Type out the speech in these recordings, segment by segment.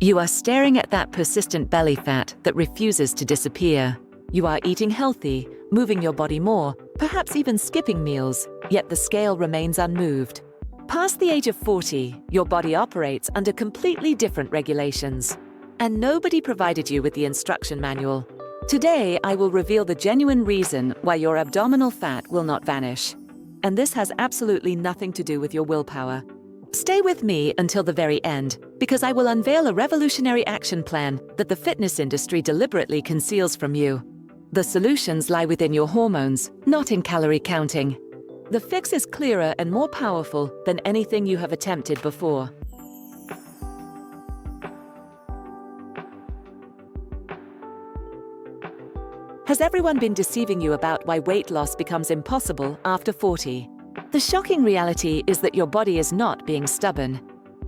You are staring at that persistent belly fat that refuses to disappear. You are eating healthy, moving your body more, perhaps even skipping meals, yet the scale remains unmoved. Past the age of 40, your body operates under completely different regulations. And nobody provided you with the instruction manual. Today, I will reveal the genuine reason why your abdominal fat will not vanish. And this has absolutely nothing to do with your willpower. Stay with me until the very end, because I will unveil a revolutionary action plan that the fitness industry deliberately conceals from you. The solutions lie within your hormones, not in calorie counting. The fix is clearer and more powerful than anything you have attempted before. Has everyone been deceiving you about why weight loss becomes impossible after 40? The shocking reality is that your body is not being stubborn.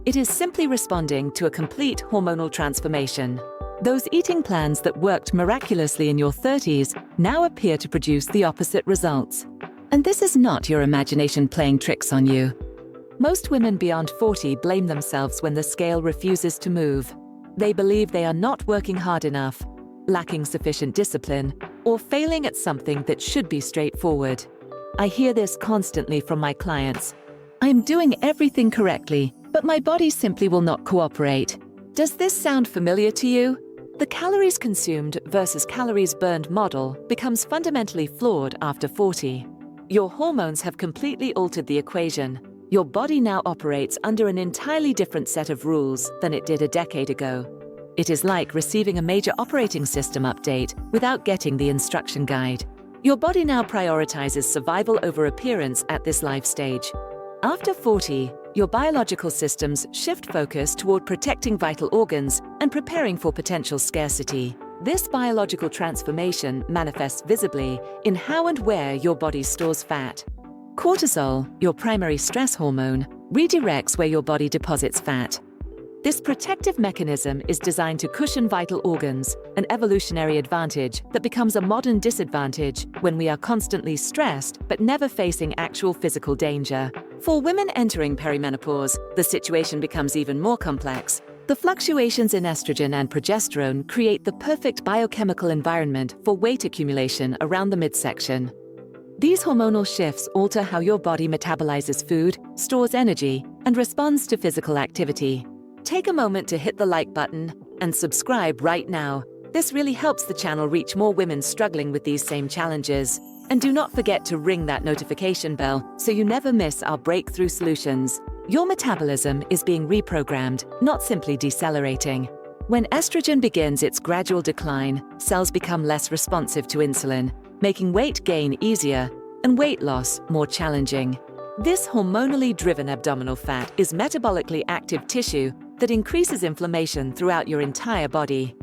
It is simply responding to a complete hormonal transformation. Those eating plans that worked miraculously in your 30s now appear to produce the opposite results. And this is not your imagination playing tricks on you. Most women beyond 40 blame themselves when the scale refuses to move. They believe they are not working hard enough, lacking sufficient discipline, or failing at something that should be straightforward. I hear this constantly from my clients. I'm doing everything correctly, but my body simply will not cooperate. Does this sound familiar to you? The calories consumed versus calories burned model becomes fundamentally flawed after 40. Your hormones have completely altered the equation. Your body now operates under an entirely different set of rules than it did a decade ago. It is like receiving a major operating system update without getting the instruction guide. Your body now prioritizes survival over appearance at this life stage. After 40, your biological systems shift focus toward protecting vital organs and preparing for potential scarcity. This biological transformation manifests visibly in how and where your body stores fat. Cortisol, your primary stress hormone, redirects where your body deposits fat. This protective mechanism is designed to cushion vital organs, an evolutionary advantage that becomes a modern disadvantage when we are constantly stressed but never facing actual physical danger. For women entering perimenopause, the situation becomes even more complex. The fluctuations in estrogen and progesterone create the perfect biochemical environment for weight accumulation around the midsection. These hormonal shifts alter how your body metabolizes food, stores energy, and responds to physical activity. Take a moment to hit the like button and subscribe right now. This really helps the channel reach more women struggling with these same challenges. And do not forget to ring that notification bell so you never miss our breakthrough solutions. Your metabolism is being reprogrammed, not simply decelerating. When estrogen begins its gradual decline, cells become less responsive to insulin, making weight gain easier and weight loss more challenging. This hormonally driven abdominal fat is metabolically active tissue that increases inflammation throughout your entire body.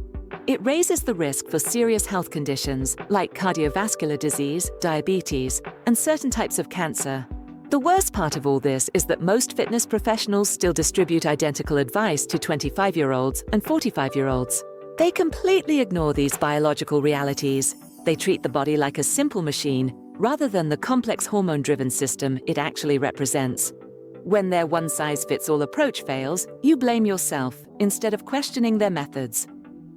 It raises the risk for serious health conditions like cardiovascular disease, diabetes, and certain types of cancer. The worst part of all this is that most fitness professionals still distribute identical advice to 25-year-olds and 45-year-olds. They completely ignore these biological realities. They treat the body like a simple machine rather than the complex hormone-driven system it actually represents. When their one-size-fits-all approach fails, you blame yourself instead of questioning their methods.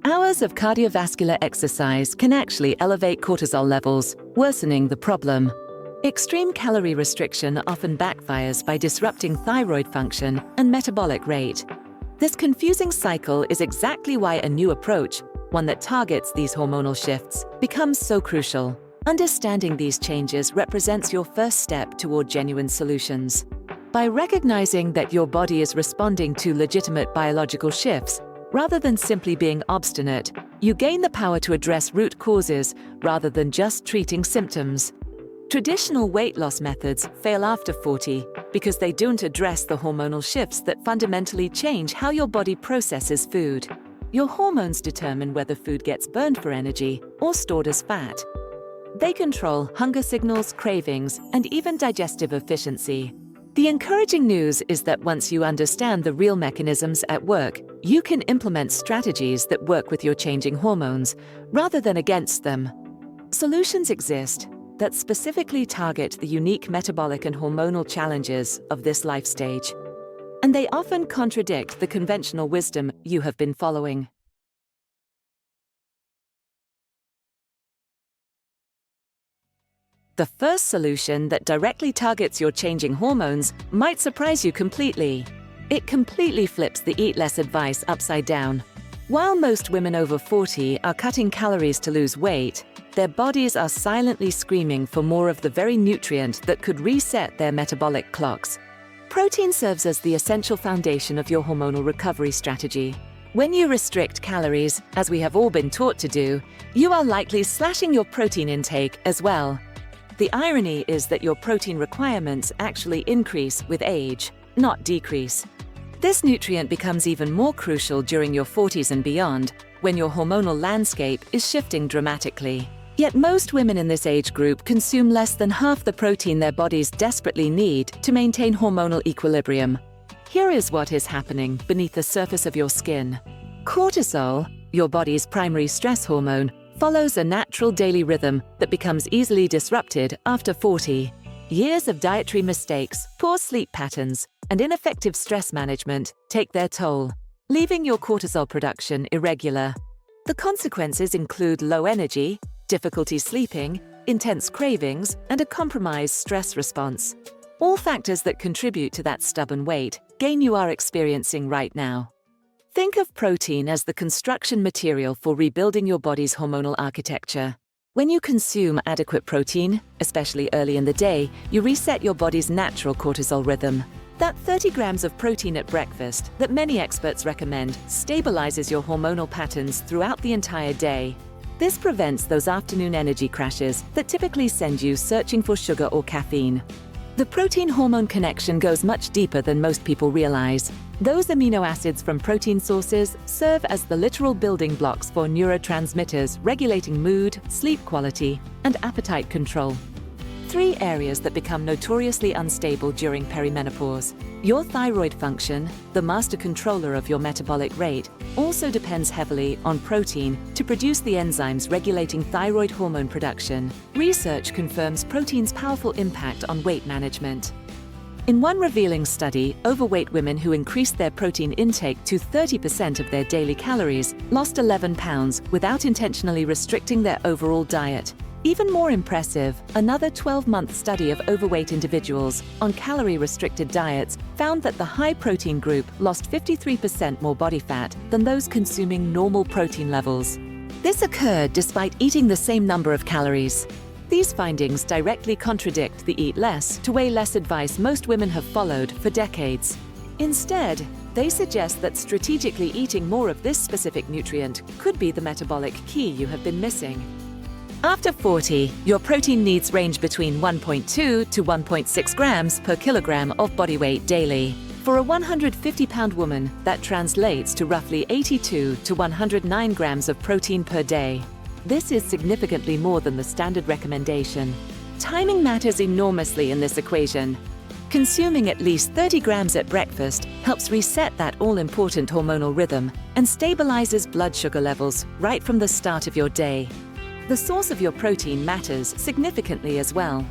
Hours of cardiovascular exercise can actually elevate cortisol levels, worsening the problem. Extreme calorie restriction often backfires by disrupting thyroid function and metabolic rate. This confusing cycle is exactly why a new approach, one that targets these hormonal shifts, becomes so crucial. Understanding these changes represents your first step toward genuine solutions. By recognizing that your body is responding to legitimate biological shifts, rather than simply being obstinate, you gain the power to address root causes rather than just treating symptoms. Traditional weight loss methods fail after 40 because they don't address the hormonal shifts that fundamentally change how your body processes food. Your hormones determine whether food gets burned for energy or stored as fat. They control hunger signals, cravings, and even digestive efficiency. The encouraging news is that once you understand the real mechanisms at work, you can implement strategies that work with your changing hormones, rather than against them. Solutions exist that specifically target the unique metabolic and hormonal challenges of this life stage. and they often contradict the conventional wisdom you have been following. The first solution that directly targets your changing hormones might surprise you completely. It completely flips the eat less advice upside down. While most women over 40 are cutting calories to lose weight, their bodies are silently screaming for more of the very nutrient that could reset their metabolic clocks. Protein serves as the essential foundation of your hormonal recovery strategy. When you restrict calories, as we have all been taught to do, you are likely slashing your protein intake as well. The irony is that your protein requirements actually increase with age, not decrease. This nutrient becomes even more crucial during your 40s and beyond, when your hormonal landscape is shifting dramatically. Yet most women in this age group consume less than half the protein their bodies desperately need to maintain hormonal equilibrium. Here is what is happening beneath the surface of your skin. Cortisol, your body's primary stress hormone, follows a natural daily rhythm that becomes easily disrupted after 40. Years of dietary mistakes, poor sleep patterns, and ineffective stress management take their toll, leaving your cortisol production irregular. The consequences include low energy, difficulty sleeping, intense cravings, and a compromised stress response. All factors that contribute to that stubborn weight gain you are experiencing right now. Think of protein as the construction material for rebuilding your body's hormonal architecture. When you consume adequate protein, especially early in the day, you reset your body's natural cortisol rhythm. That 30 grams of protein at breakfast that many experts recommend stabilizes your hormonal patterns throughout the entire day. This prevents those afternoon energy crashes that typically send you searching for sugar or caffeine. The protein-hormone connection goes much deeper than most people realize. Those amino acids from protein sources serve as the literal building blocks for neurotransmitters regulating mood, sleep quality, and appetite control. 3 areas that become notoriously unstable during perimenopause. Your thyroid function, the master controller of your metabolic rate, also depends heavily on protein to produce the enzymes regulating thyroid hormone production. Research confirms protein's powerful impact on weight management. In one revealing study, overweight women who increased their protein intake to 30% of their daily calories lost 11 pounds without intentionally restricting their overall diet. Even more impressive, another 12-month study of overweight individuals on calorie-restricted diets found that the high-protein group lost 53% more body fat than those consuming normal protein levels. This occurred despite eating the same number of calories. These findings directly contradict the eat less to weigh less advice most women have followed for decades. Instead, they suggest that strategically eating more of this specific nutrient could be the metabolic key you have been missing. After 40, your protein needs range between 1.2 to 1.6 grams per kilogram of body weight daily. For a 150-pound woman, that translates to roughly 82 to 109 grams of protein per day. This is significantly more than the standard recommendation. Timing matters enormously in this equation. Consuming at least 30 grams at breakfast helps reset that all-important hormonal rhythm and stabilizes blood sugar levels right from the start of your day. The source of your protein matters significantly as well.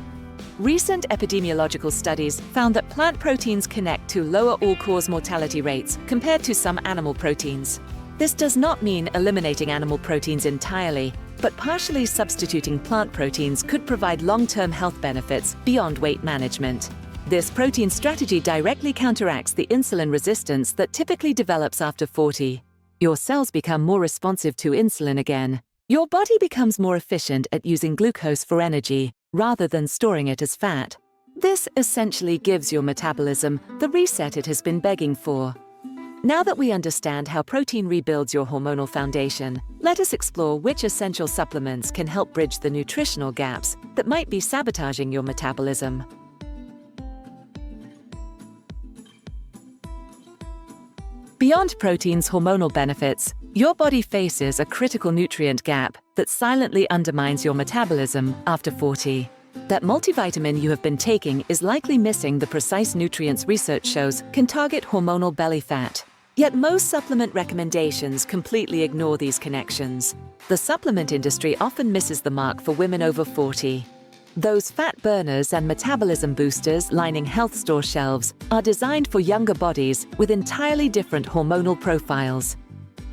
Recent epidemiological studies found that plant proteins connect to lower all-cause mortality rates compared to some animal proteins. This does not mean eliminating animal proteins entirely, but partially substituting plant proteins could provide long-term health benefits beyond weight management. This protein strategy directly counteracts the insulin resistance that typically develops after 40. Your cells become more responsive to insulin again. Your body becomes more efficient at using glucose for energy, rather than storing it as fat. This essentially gives your metabolism the reset it has been begging for. Now that we understand how protein rebuilds your hormonal foundation, let us explore which essential supplements can help bridge the nutritional gaps that might be sabotaging your metabolism. Beyond protein's hormonal benefits, your body faces a critical nutrient gap that silently undermines your metabolism after 40. That multivitamin you have been taking is likely missing the precise nutrients research shows can target hormonal belly fat. Yet most supplement recommendations completely ignore these connections. The supplement industry often misses the mark for women over 40. Those fat burners and metabolism boosters lining health store shelves are designed for younger bodies with entirely different hormonal profiles.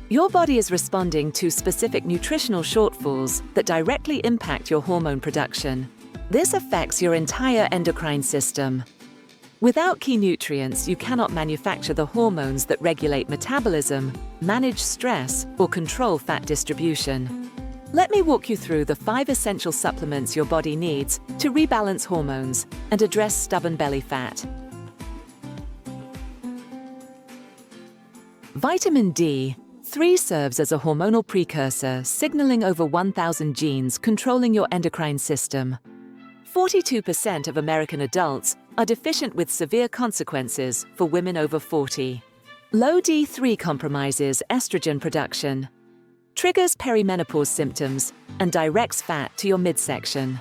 Your body is responding to specific nutritional shortfalls that directly impact your hormone production. This affects your entire endocrine system. Without key nutrients, you cannot manufacture the hormones that regulate metabolism, manage stress, or control fat distribution. Let me walk you through the 5 essential supplements your body needs to rebalance hormones and address stubborn belly fat. Vitamin D3 serves as a hormonal precursor, signaling over 1,000 genes controlling your endocrine system. 42% of American adults are deficient, with severe consequences for women over 40. Low D3 compromises estrogen production, triggers perimenopause symptoms, and directs fat to your midsection.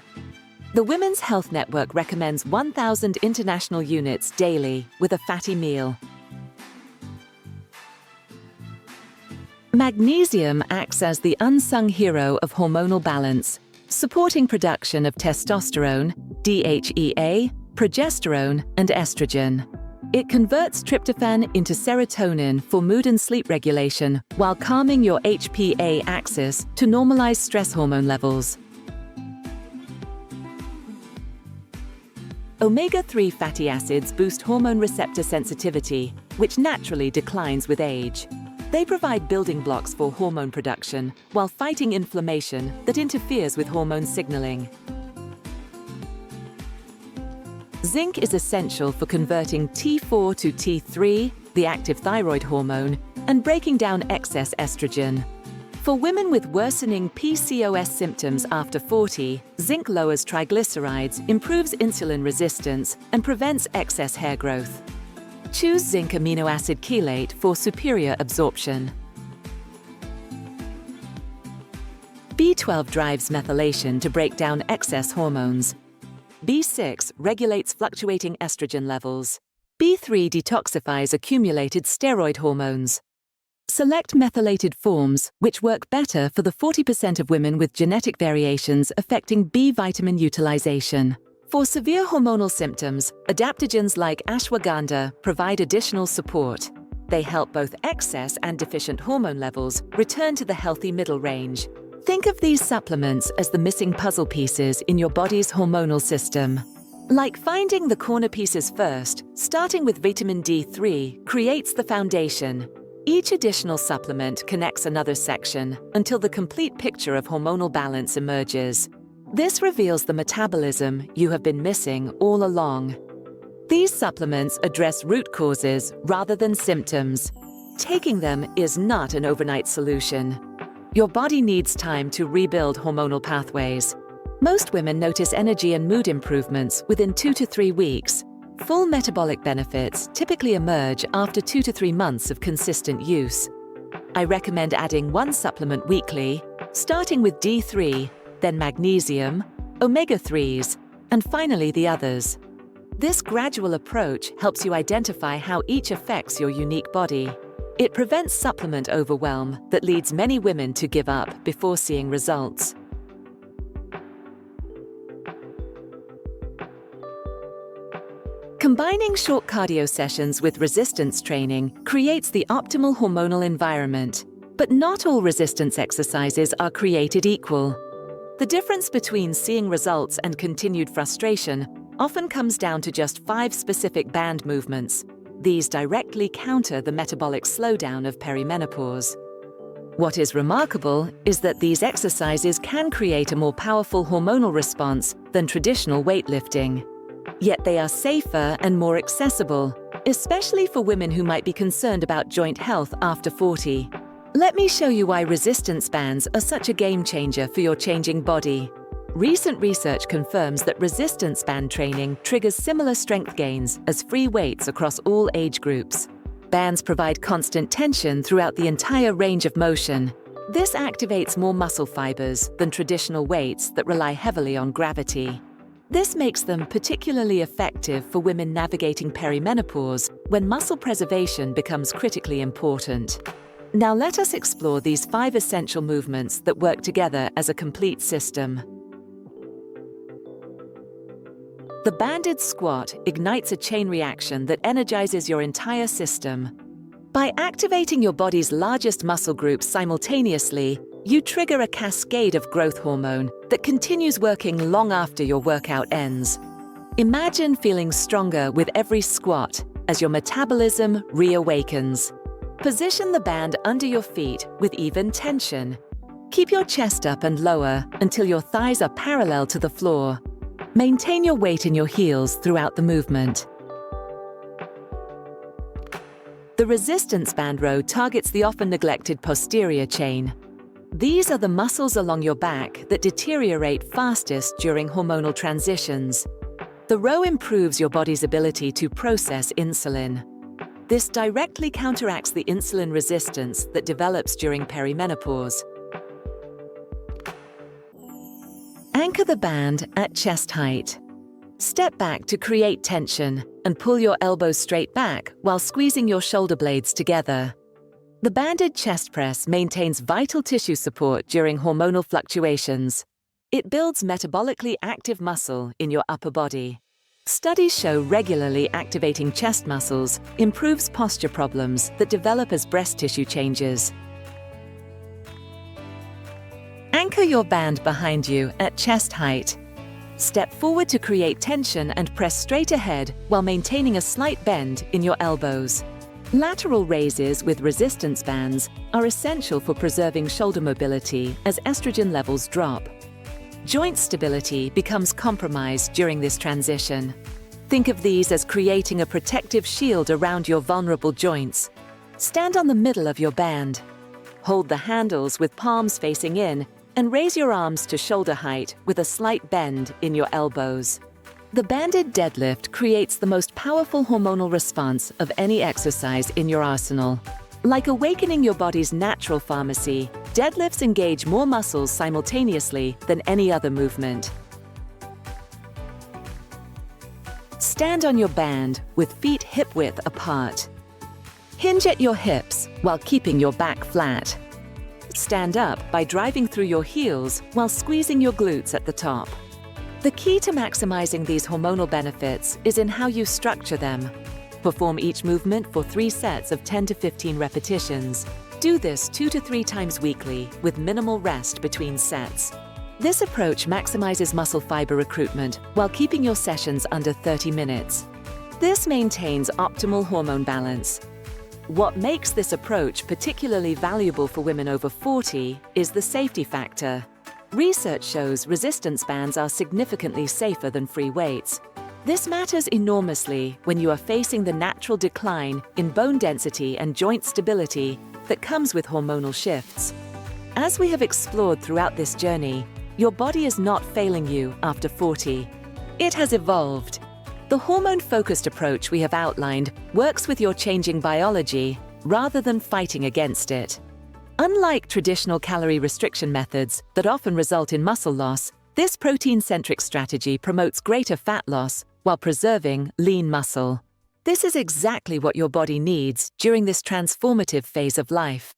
The Women's Health Network recommends 1,000 international units daily with a fatty meal. Magnesium acts as the unsung hero of hormonal balance, supporting production of testosterone, DHEA, progesterone, and estrogen. It converts tryptophan into serotonin for mood and sleep regulation while calming your HPA axis to normalize stress hormone levels. Omega-3 fatty acids boost hormone receptor sensitivity, which naturally declines with age. They provide building blocks for hormone production while fighting inflammation that interferes with hormone signaling. Zinc is essential for converting T4 to T3, the active thyroid hormone, and breaking down excess estrogen. For women with worsening PCOS symptoms after 40, zinc lowers triglycerides, improves insulin resistance, and prevents excess hair growth. Choose zinc amino acid chelate for superior absorption. B12 drives methylation to break down excess hormones. B6 regulates fluctuating estrogen levels. B3 detoxifies accumulated steroid hormones. Select methylated forms, which work better for the 40% of women with genetic variations affecting B vitamin utilization. For severe hormonal symptoms, adaptogens like ashwagandha provide additional support. They help both excess and deficient hormone levels return to the healthy middle range. Think of these supplements as the missing puzzle pieces in your body's hormonal system. Like finding the corner pieces first, starting with vitamin D3 creates the foundation. Each additional supplement connects another section until the complete picture of hormonal balance emerges. This reveals the metabolism you have been missing all along. These supplements address root causes rather than symptoms. Taking them is not an overnight solution. Your body needs time to rebuild hormonal pathways. Most women notice energy and mood improvements within 2 to 3 weeks. Full metabolic benefits typically emerge after 2 to 3 months of consistent use. I recommend adding 1 supplement weekly, starting with D3, then magnesium, omega-3s, and finally the others. This gradual approach helps you identify how each affects your unique body. It prevents supplement overwhelm that leads many women to give up before seeing results. Combining short cardio sessions with resistance training creates the optimal hormonal environment. But not all resistance exercises are created equal. The difference between seeing results and continued frustration often comes down to just 5 specific band movements. These directly counter the metabolic slowdown of perimenopause. What is remarkable is that these exercises can create a more powerful hormonal response than traditional weightlifting. Yet they are safer and more accessible, especially for women who might be concerned about joint health after 40. Let me show you why resistance bands are such a game changer for your changing body. Recent research confirms that resistance band training triggers similar strength gains as free weights across all age groups. Bands provide constant tension throughout the entire range of motion. This activates more muscle fibers than traditional weights that rely heavily on gravity. This makes them particularly effective for women navigating perimenopause when muscle preservation becomes critically important. Now let us explore these 5 essential movements that work together as a complete system. The banded squat ignites a chain reaction that energizes your entire system. By activating your body's largest muscle groups simultaneously, you trigger a cascade of growth hormone that continues working long after your workout ends. Imagine feeling stronger with every squat as your metabolism reawakens. Position the band under your feet with even tension. Keep your chest up and lower until your thighs are parallel to the floor. Maintain your weight in your heels throughout the movement. The resistance band row targets the often neglected posterior chain. These are the muscles along your back that deteriorate fastest during hormonal transitions. The row improves your body's ability to process insulin. This directly counteracts the insulin resistance that develops during perimenopause. Anchor the band at chest height. Step back to create tension and pull your elbows straight back while squeezing your shoulder blades together. The banded chest press maintains vital tissue support during hormonal fluctuations. It builds metabolically active muscle in your upper body. Studies show regularly activating chest muscles improves posture problems that develop as breast tissue changes. Anchor your band behind you at chest height. Step forward to create tension and press straight ahead while maintaining a slight bend in your elbows. Lateral raises with resistance bands are essential for preserving shoulder mobility as estrogen levels drop. Joint stability becomes compromised during this transition. Think of these as creating a protective shield around your vulnerable joints. Stand on the middle of your band. Hold the handles with palms facing in and raise your arms to shoulder height with a slight bend in your elbows. The banded deadlift creates the most powerful hormonal response of any exercise in your arsenal. Like awakening your body's natural pharmacy, deadlifts engage more muscles simultaneously than any other movement. Stand on your band with feet hip-width apart. Hinge at your hips while keeping your back flat. Stand up by driving through your heels while squeezing your glutes at the top. The key to maximizing these hormonal benefits is in how you structure them. Perform each movement for 3 sets of 10 to 15 repetitions. Do this 2 to 3 times weekly with minimal rest between sets. This approach maximizes muscle fiber recruitment while keeping your sessions under 30 minutes. This maintains optimal hormone balance. What makes this approach particularly valuable for women over 40 is the safety factor. Research shows resistance bands are significantly safer than free weights. This matters enormously when you are facing the natural decline in bone density and joint stability that comes with hormonal shifts. As we have explored throughout this journey, your body is not failing you after 40. It has evolved. The hormone-focused approach we have outlined works with your changing biology rather than fighting against it. Unlike traditional calorie restriction methods that often result in muscle loss, this protein-centric strategy promotes greater fat loss while preserving lean muscle. This is exactly what your body needs during this transformative phase of life.